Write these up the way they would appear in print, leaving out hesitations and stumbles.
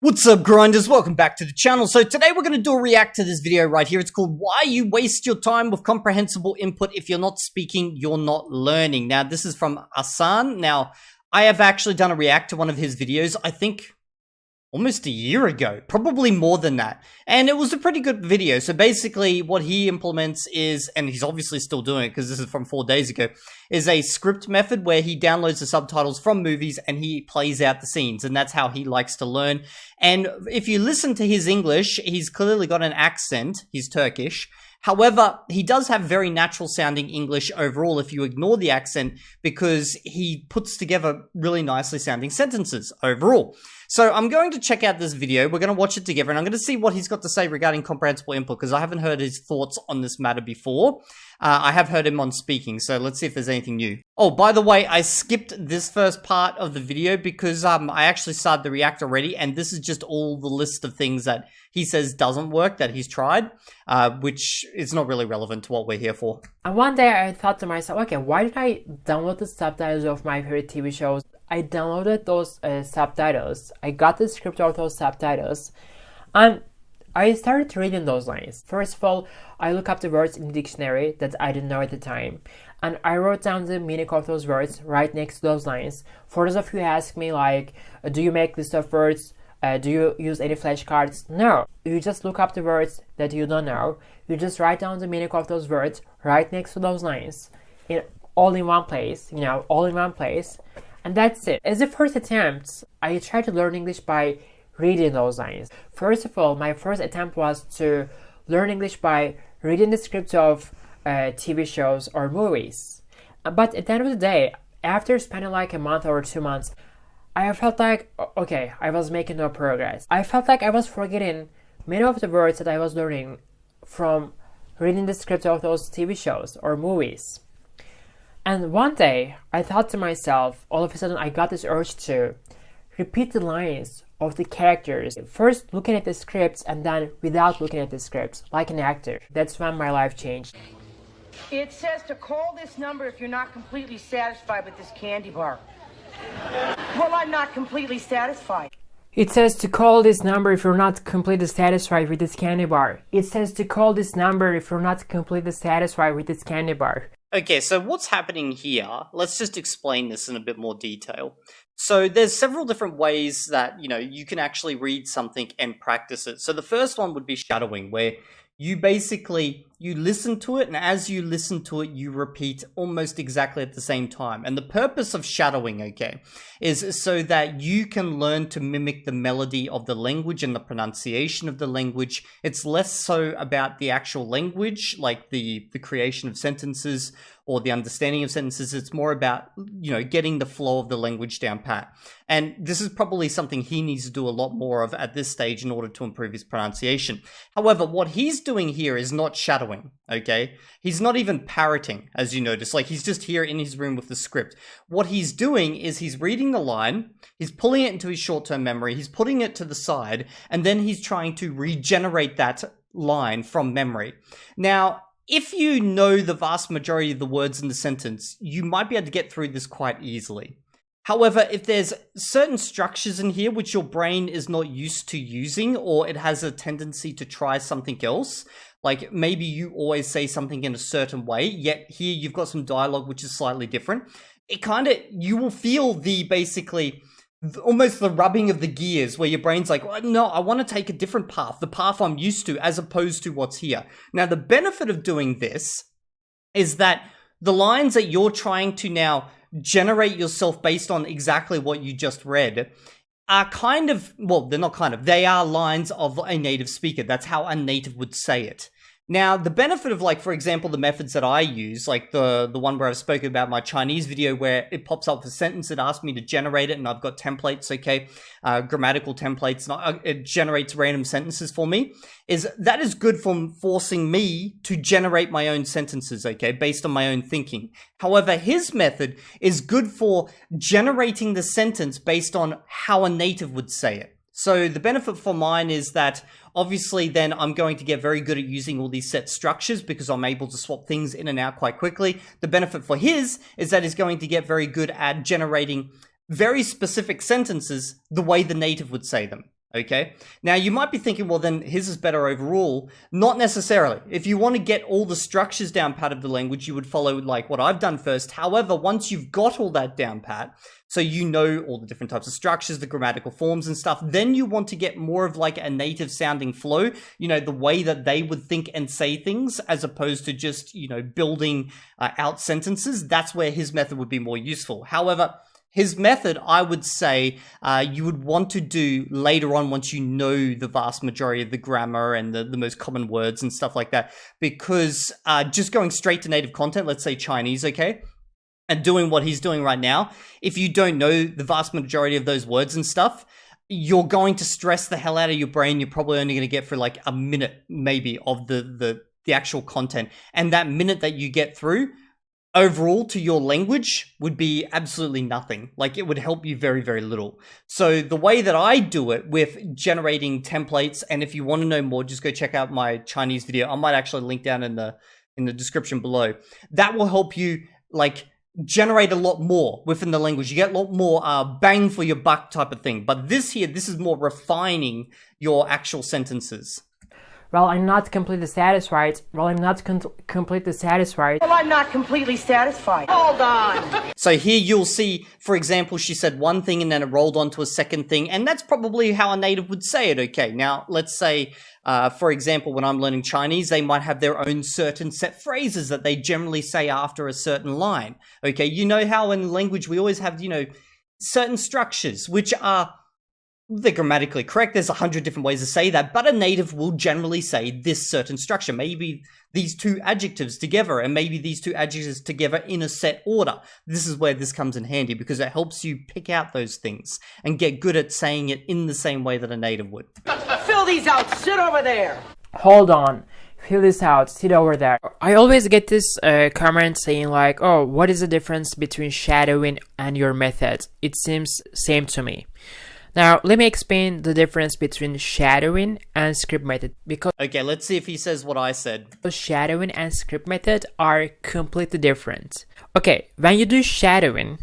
What's up, grinders? Welcome back to the channel. So today we're going to do a react to this video right here. It's called Why You Waste Your Time with Comprehensible Input. If you're not speaking, you're not learning. Now, this is from Asan. Now, I have actually done a react to one of his videos, I think almost a year ago, probably more than that. And it was a pretty good video. So basically what he implements is, and he's obviously still doing it because this is from 4 days ago, is a script method where he downloads the subtitles from movies and he plays out the scenes. And that's how he likes to learn. And if you listen to his English, he's clearly got an accent. He's Turkish. However, he does have very natural sounding English overall if you ignore the accent, because he puts together really nicely sounding sentences overall. So I'm going to check out this video. We're going to watch it together and I'm going to see what he's got to say regarding comprehensible input, because I haven't heard his thoughts on this matter before. I have heard him on speaking, so let's see if there's anything new. Oh, by the way, I skipped this first part of the video because I actually started the react already, and this is just all the list of things that he says doesn't work that he's tried, which is not really relevant to what we're here for. And one day I thought to myself, okay, why did I download the subtitles of my favorite TV shows? I downloaded those subtitles. I got the script of those subtitles, and I started reading those lines. First of all, I look up the words in the dictionary that I didn't know at the time, and I wrote down the meaning of those words right next to those lines. For those of you who ask me, like, do you make list of words? Do you use any flashcards? No. You just look up the words that you don't know. You just write down the meaning of those words right next to those lines, all in one place, all in one place. And that's it. As a first attempt, I tried to learn English by reading those lines. First of all, my first attempt was to learn English by reading the scripts of TV shows or movies. But at the end of the day, after spending like a month or 2 months, I felt like, okay, I was making no progress. I felt like I was forgetting many of the words that I was learning from reading the scripts of those TV shows or movies. And one day, I thought to myself, all of a sudden I got this urge to repeat the lines of the characters, first looking at the scripts and then without looking at the scripts, like an actor. That's when my life changed. It says to call this number if you're not completely satisfied with this candy bar. Well, I'm not completely satisfied. It says to call this number if you're not completely satisfied with this candy bar. It says to call this number if you're not completely satisfied with this candy bar. Okay, so what's happening here? Let's just explain this in a bit more detail. So there's several different ways that, you can actually read something and practice it. So the first one would be shadowing, where you listen to it, and as you listen to it, you repeat almost exactly at the same time. And the purpose of shadowing, okay, is so that you can learn to mimic the melody of the language and the pronunciation of the language. It's less so about the actual language, like the creation of sentences or the understanding of sentences. It's more about, getting the flow of the language down pat. And this is probably something he needs to do a lot more of at this stage in order to improve his pronunciation. However, what he's doing here is not shadowing, okay? He's not even parroting, as you notice. Like, he's just here in his room with the script. What he's doing is he's reading the line, he's pulling it into his short-term memory, he's putting it to the side, and then he's trying to regenerate that line from memory. Now, if you know the vast majority of the words in the sentence, you might be able to get through this quite easily. However, if there's certain structures in here which your brain is not used to using, or it has a tendency to try something else, like maybe you always say something in a certain way, yet here you've got some dialogue which is slightly different, you will feel almost the rubbing of the gears where your brain's like, well, no, I want to take a different path, the path I'm used to, as opposed to what's here. Now, the benefit of doing this is that the lines that you're trying to now generate yourself based on exactly what you just read are they are lines of a native speaker. That's how a native would say it. Now, the benefit of, like, for example, the methods that I use, like the one where I've spoken about my Chinese video where it pops up a sentence, it asks me to generate it, and I've got templates, okay, grammatical templates, and it generates random sentences for me, that is good for forcing me to generate my own sentences, okay, based on my own thinking. However, his method is good for generating the sentence based on how a native would say it. So the benefit for mine is that obviously then I'm going to get very good at using all these set structures because I'm able to swap things in and out quite quickly. The benefit for his is that he's going to get very good at generating very specific sentences the way the native would say them. Okay, now you might be thinking, well, then his is better overall. Not necessarily. If you want to get all the structures down pat of the language, you would follow like what I've done first. However, once you've got all that down pat, so you know all the different types of structures, the grammatical forms and stuff, then you want to get more of like a native sounding flow, you know, the way that they would think and say things, as opposed to just, you know, building out sentences. That's where his method would be more useful. However, his method, I would say, you would want to do later on once you know the vast majority of the grammar and the most common words and stuff like that. Because just going straight to native content, let's say Chinese, okay, and doing what he's doing right now, if you don't know the vast majority of those words and stuff, you're going to stress the hell out of your brain. You're probably only going to get for like a minute maybe of the actual content. And that minute that you get through, overall to your language would be absolutely nothing. Like it would help you very, very little. So the way that I do it with generating templates, and if you want to know more, just go check out my Chinese video. I might actually link down in the description below. That will help you like generate a lot more within the language. You get a lot more bang for your buck type of thing. But this is more refining your actual sentences. Well, I'm not completely satisfied. Well, I'm not completely satisfied. Well, I'm not completely satisfied. Hold on. So here you'll see, for example, she said one thing and then it rolled on to a second thing. And that's probably how a native would say it. Okay, now let's say, for example, when I'm learning Chinese, they might have their own certain set phrases that they generally say after a certain line. Okay, you know how in language we always have, you know, certain structures, which are... they're grammatically correct. There's 100 different ways to say that, but a native will generally say this certain structure. Maybe these two adjectives together, and maybe these two adjectives together in a set order. This is where this comes in handy because it helps you pick out those things and get good at saying it in the same way that a native would. Fill these out. Sit over there. Hold on. Fill this out. Sit over there. I always get this comment saying like, oh, what is the difference between shadowing and your method? It seems same to me. Now, let me explain the difference between shadowing and script method, because okay, let's see if he says what I said. Shadowing and script method are completely different. Okay, when you do shadowing,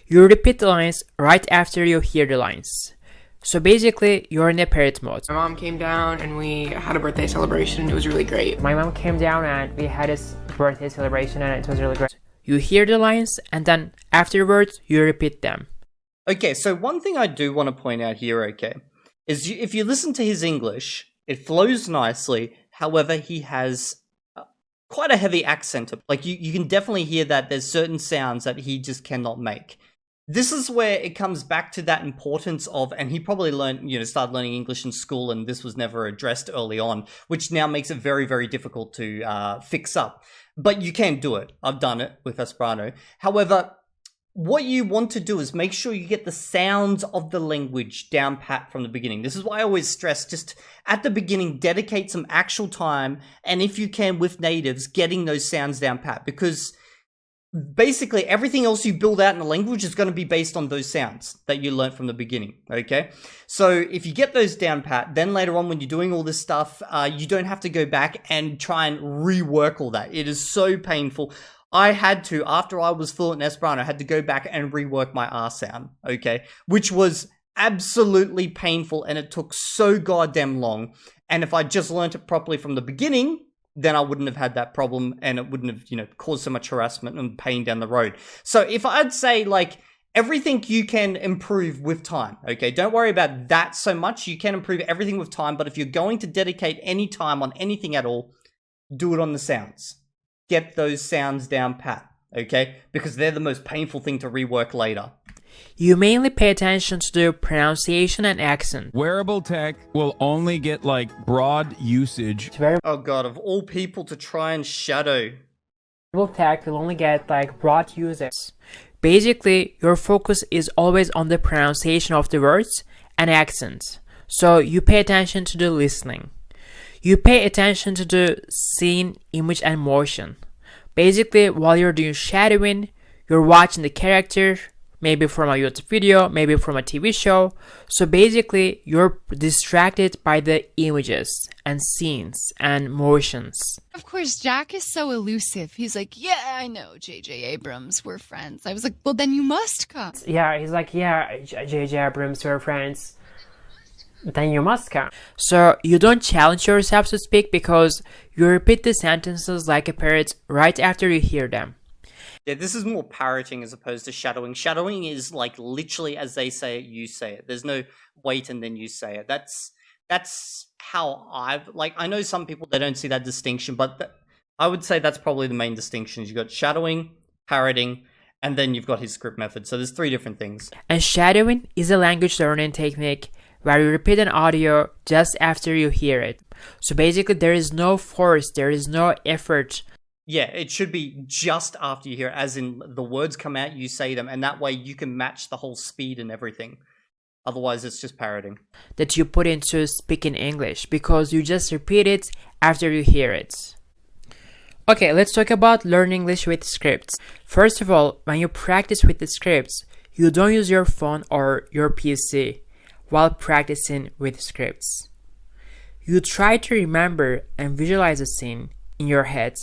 you repeat the lines right after you hear the lines. So basically, you're in a parrot mode. My mom came down and we had a birthday celebration. It was really great. My mom came down and we had this birthday celebration and it was really great. You hear the lines and then afterwards, you repeat them. Okay, so one thing I do want to point out here, okay, is if you listen to his English, it flows nicely. However, he has quite a heavy accent. Like, you can definitely hear that there's certain sounds that he just cannot make. This is where it comes back to that importance of, and he probably started learning English in school and this was never addressed early on, which now makes it very, very difficult to fix up. But you can do it. I've done it with Esperanto. However, what you want to do is make sure you get the sounds of the language down pat from the beginning. This is why I always stress, just at the beginning, dedicate some actual time, and if you can with natives, getting those sounds down pat, because basically everything else you build out in the language is going to be based on those sounds that you learned from the beginning, okay? So if you get those down pat, then later on when you're doing all this stuff, you don't have to go back and try and rework all that. It is so painful. I had to, after I was fluent in Esperanto, I had to go back and rework my R sound, okay? Which was absolutely painful and it took so goddamn long. And if I just learned it properly from the beginning, then I wouldn't have had that problem and it wouldn't have, caused so much harassment and pain down the road. So if I'd say like everything you can improve with time, okay? Don't worry about that so much. You can improve everything with time, but if you're going to dedicate any time on anything at all, do it on the sounds. Get those sounds down pat, okay? Because they're the most painful thing to rework later. You mainly pay attention to the pronunciation and accent. Wearable tech will only get like broad usage. Oh god, of all people to try and shadow. Wearable tech will only get like broad usage. Basically, your focus is always on the pronunciation of the words and accent. So you pay attention to the listening. You pay attention to the scene, image, and motion. Basically, while you're doing shadowing, you're watching the character, maybe from a YouTube video, maybe from a TV show. So basically, you're distracted by the images and scenes and motions. Of course, Jack is so elusive. He's like, yeah, I know, J.J. Abrams, we're friends. I was like, well, then you must come. Yeah, he's like, yeah, J.J. Abrams, we're friends. then you must count. So you don't challenge yourself to speak because you repeat the sentences like a parrot right after you hear them. Yeah, this is more parroting as opposed to shadowing. Shadowing is like literally as they say it, you say it. There's no wait and then you say it. That's how I know some people, they don't see that distinction, but I would say that's probably the main distinctions. You've got shadowing, parroting, and then you've got his script method. So there's 3 different things. And shadowing is a language learning technique where you repeat an audio just after you hear it. So basically there is no force, there is no effort. Yeah, it should be just after you hear it, as in the words come out, you say them, and that way you can match the whole speed and everything. Otherwise, it's just parroting. That you put into speaking English, because you just repeat it after you hear it. Okay, let's talk about learning English with scripts. First of all, when you practice with the scripts, you don't use your phone or your PC while practicing with scripts. You try to remember and visualize a scene in your head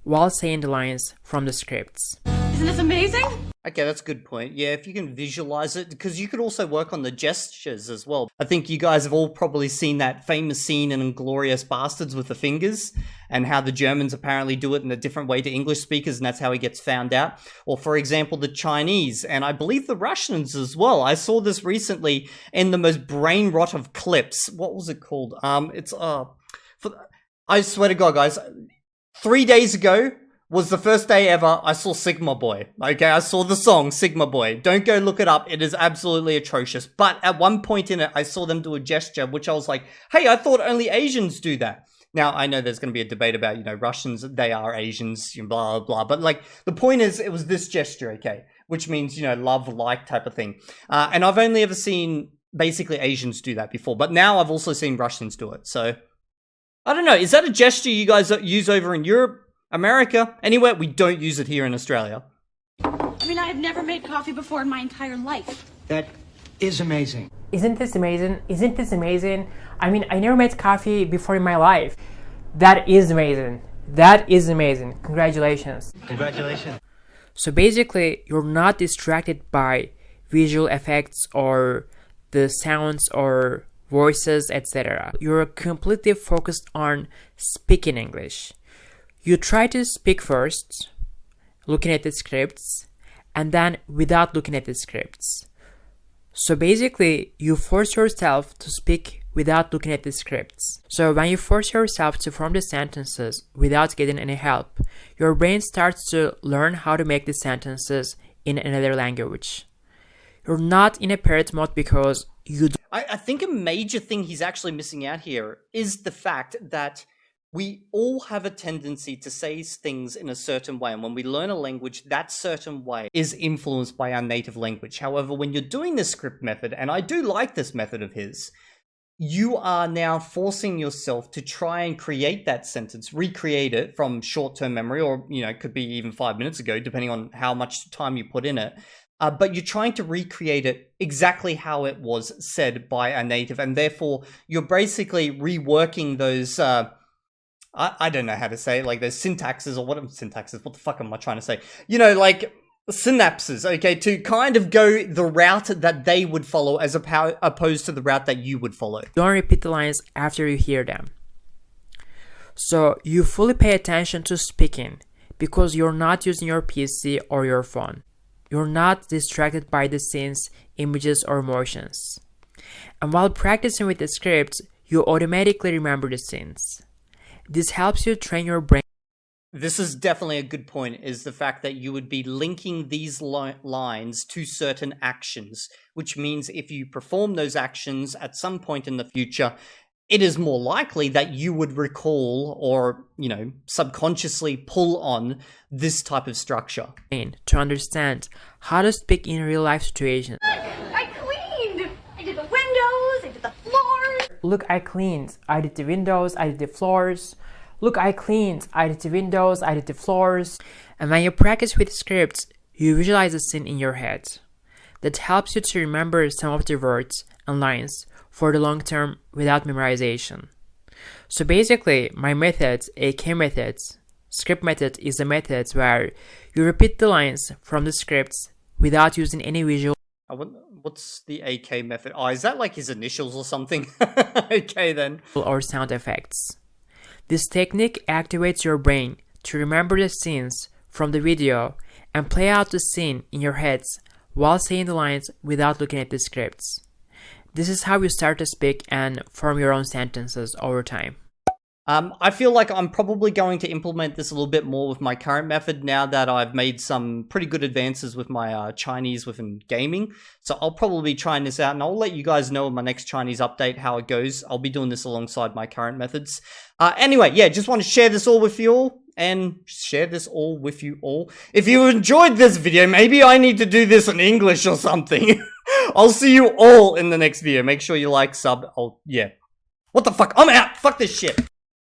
while saying the lines from the scripts. Isn't this amazing? Okay, that's a good point. Yeah, if you can visualize it, because you could also work on the gestures as well. I think you guys have all probably seen that famous scene in Inglourious Bastards with the fingers, and how the Germans apparently do it in a different way to English speakers, and that's how he gets found out. Or, for example, the Chinese, and I believe the Russians as well. I saw this recently in the most brain rot of clips. What was it called? I swear to God, guys, 3 days ago was the first day ever I saw Sigma Boy. Okay, I saw the song Sigma Boy. Don't go look it up. It is absolutely atrocious. But at one point in it, I saw them do a gesture, which I was like, hey, I thought only Asians do that. Now, I know there's going to be a debate about, Russians, they are Asians, blah, blah, blah. But, the point is, it was this gesture, okay? Which means, love, like type of thing. And I've only ever seen, basically, Asians do that before. But now I've also seen Russians do it. So, I don't know. Is that a gesture you guys use over in Europe, America, anywhere? We don't use it here in Australia. I mean, I have never made coffee before in my entire life. That is amazing. Isn't this amazing? Isn't this amazing? I mean, I never made coffee before in my life. That is amazing. That is amazing. Congratulations. Congratulations. So basically, you're not distracted by visual effects or the sounds or voices, etc. You're completely focused on speaking English. You try to speak first, looking at the scripts, and then without looking at the scripts. So basically, you force yourself to speak without looking at the scripts. So when you force yourself to form the sentences without getting any help, your brain starts to learn how to make the sentences in another language. You're not in a parrot mode because you I think a major thing he's actually missing out here is the fact that we all have a tendency to say things in a certain way, and when we learn a language, that certain way is influenced by our native language. However, when you're doing this script method, and I do like this method of his, you are now forcing yourself to try and create that sentence, recreate it from short-term memory, or, it could be even 5 minutes ago, depending on how much time you put in it. But you're trying to recreate it exactly how it was said by a native, and therefore you're basically reworking those... I don't know how to say it, like those syntaxes, or what the fuck am I trying to say? Synapses, okay, to kind of go the route that they would follow as opposed to the route that you would follow. Don't repeat the lines after you hear them. So you fully pay attention to speaking because you're not using your PC or your phone. You're not distracted by the scenes, images, or motions. And while practicing with the script, you automatically remember the scenes. This helps you train your brain. This is definitely a good point, is the fact that you would be linking these lines to certain actions, which means if you perform those actions at some point in the future, it is more likely that you would recall or, subconsciously pull on this type of structure. To understand how to speak in real life situations. I cleaned. I did the windows. I did the floors. Look, I cleaned. I did the windows. I did the floors. Look, I cleaned. I did the windows. I did the floors. And when you practice with scripts, you visualize a scene in your head. That helps you to remember some of the words and lines for the long term without memorization. So basically, my methods, AK methods, script method is a method where you repeat the lines from the scripts without using any visual. What's the AK method? Oh, is that like his initials or something? Okay then. Or sound effects. This technique activates your brain to remember the scenes from the video and play out the scene in your heads while saying the lines without looking at the scripts. This is how you start to speak and form your own sentences over time. I feel like I'm probably going to implement this a little bit more with my current method now that I've made some pretty good advances with my Chinese within gaming. So I'll probably be trying this out, and I'll let you guys know in my next Chinese update how it goes. I'll be doing this alongside my current methods. Anyway, yeah, just want to share this all with you all. If you enjoyed this video, maybe I need to do this in English or something. I'll see you all in the next video. Make sure you like, sub. Yeah. What the fuck? I'm out. Fuck this shit.